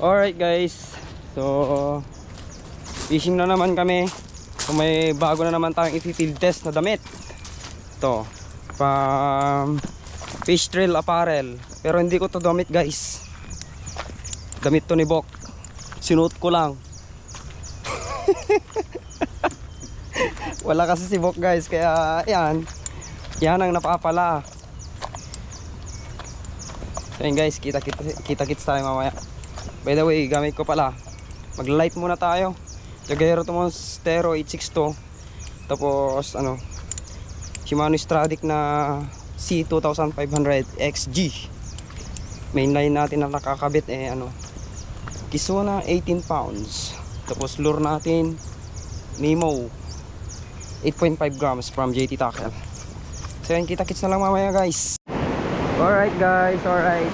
Alright guys, so fishing na naman kami. So may bago na naman tayong i-field test na damit. Ito, fish trail apparel. Pero hindi ko to damit guys. Damit to ni Bok. Sinuot ko lang. Wala kasi si Bok guys, kaya yan ang napapala. So yun guys, kita-kits tayo mamaya. By the way, gamit ko pala, mag-light muna tayo. Jagero Monstero 862. Tapos ano, Shimano Stradic na C2500 XG. Mainline natin na nakakabit Kisona 18 pounds. Tapos lure natin Nemo 8.5 grams from JT Tackle. So yan, kita-kits na lang mamaya guys. Alright guys, alright.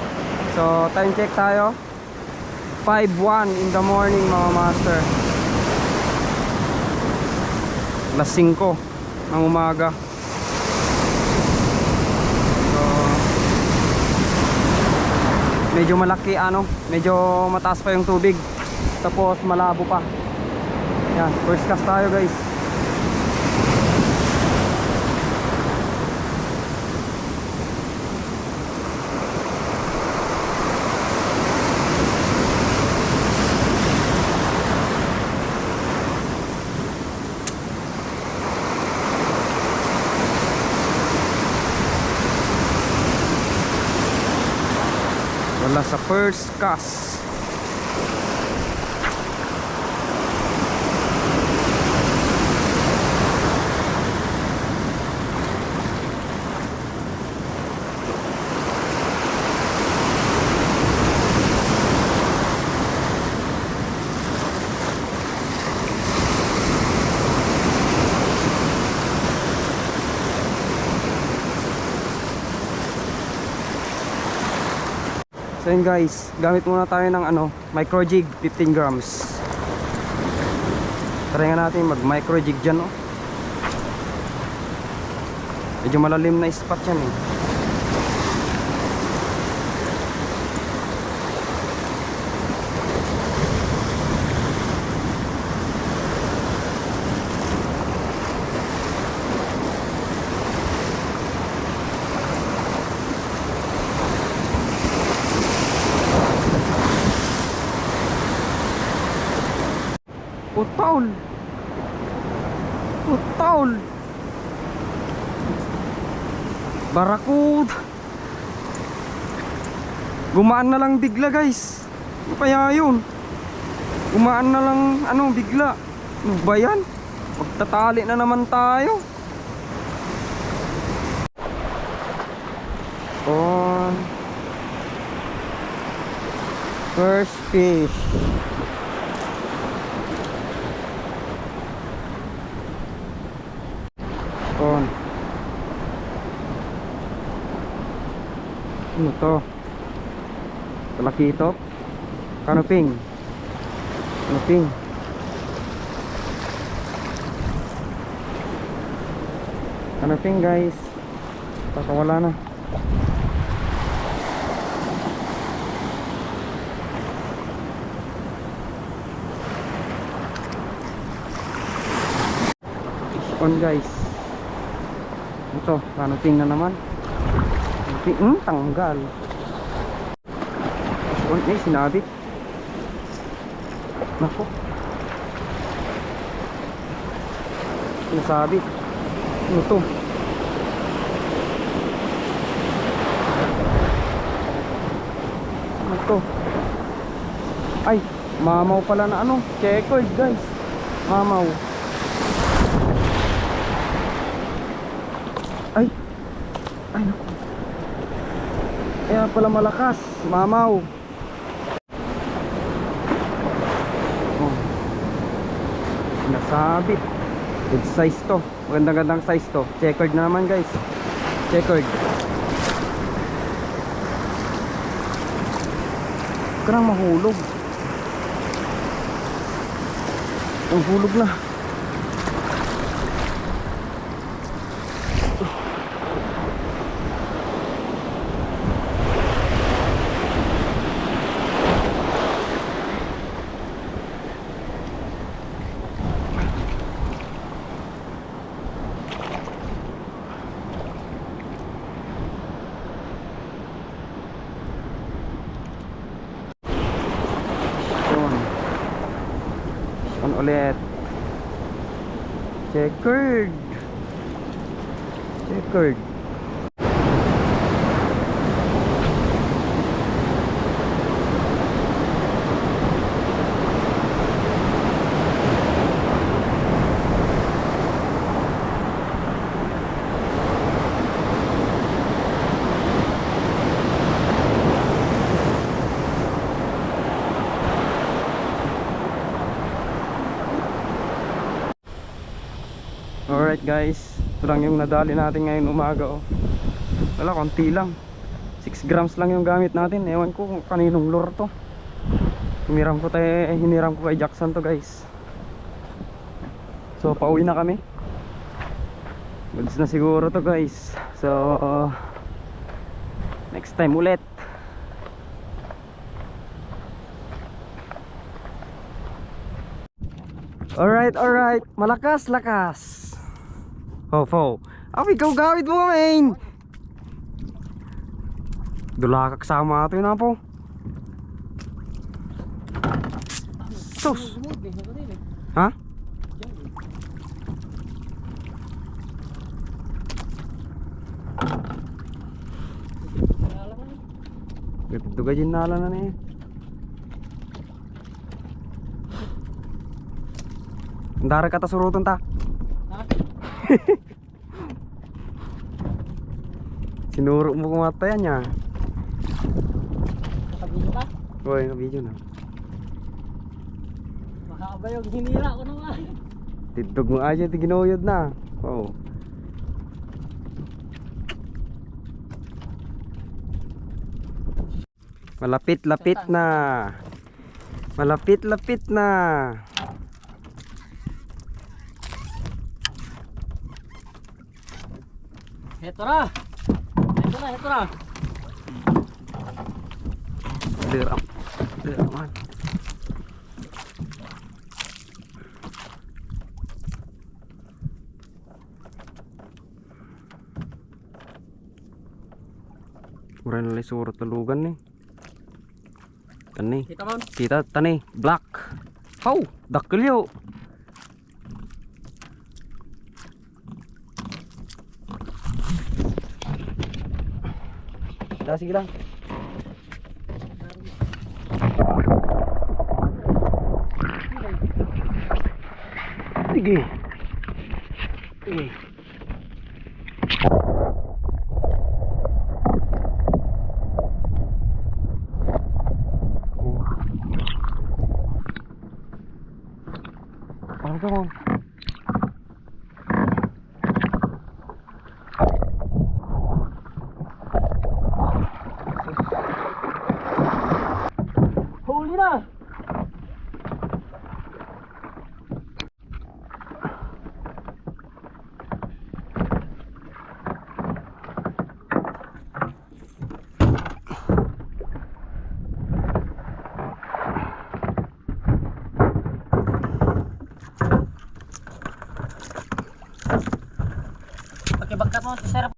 So time check tayo, 5:01 in the morning mga master. Alas 5 ng umaga. So medyo malaki medyo mataas pa yung tubig. Tapos malabo pa. Yan, first cast tayo guys. Wala sa first cast. So yun guys, gamit muna tayo ng micro jig 15 grams. Try nga natin mag micro jig dyan Medyo malalim na spot yan Putol Barakud. Gumaan na lang bigla guys. Ano kaya yun? Gumaan na lang bigla. Ano ba yan? Magtatali na naman tayo. On first fish. On. Ano to? Malaki ito. Kanuping. Kanuping. Kanuping guys. Pakawala na. On guys. Ito, kanuping na naman. Tanggal. Sinabit. Nako. Nasabit. Ano to? Ano to? Ay, mamaw pala na checkered guys. Mamaw. Ay, naku. Kaya pala malakas, mamaw. Nasabit. Good size to. Magandang size to. Checkered na naman guys. Checkered. Karang mahulog. Ang hulog na. ulit. Checkered. Checkered. Alright guys, ito lang yung nadali natin ngayon umaga oh. Wala, konti lang 6 grams lang yung gamit natin. Ewan ko kung kaninong lure to. Hiniram ko kay Jackson to guys. So pauwi na kami. Goods na siguro to guys. So next time ulit. Alright, malakas, lakas. Fo. Ikaw gawid mo main. Dula ka kasama ato yun po. Sus. Ha? Ito gajin nala na niya. Andara kata surutan ta. Sinuro mo kung mata yan niya. Nakabidyo ka? Uy, nakabidyo na. Makabayog, hinira ko naman. Tidog mo aja, ginuyod na. Oo. Malapit-lapit na. Malapit-lapit na. Heto na. Deraman. Mura na surut talugan nih. Tani. Kita tani black. How? Dakkel yo. Sige lang. Sige. Sige. Ano ka mo? Huli na. Pakibagkat mo si Sarap.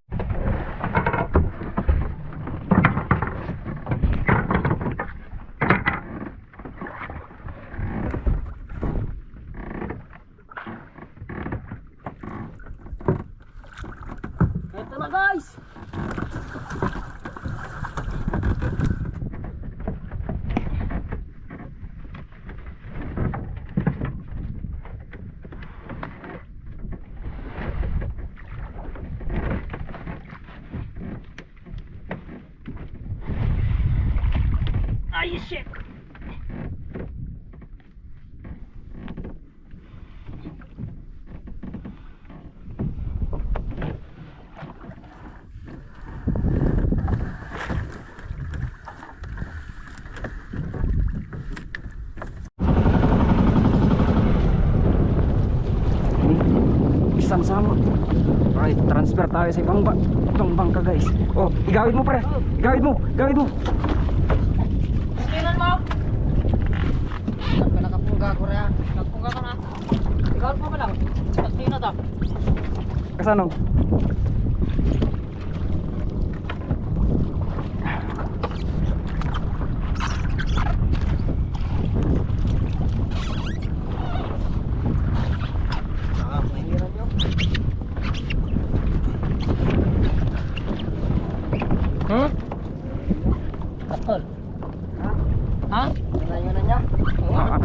Ito na guys. Ay shit. Sama-sama. Alright, transfer tayo sa ibang bangka guys. Oh, igawid mo pre. Igawid mo. Tingnan mo. Nakapungga ko rin. Nakapungga ka na. Igawid mo ba lang? Tingnan na to. Kasanong? Ha? Nalayo na niya. Ah.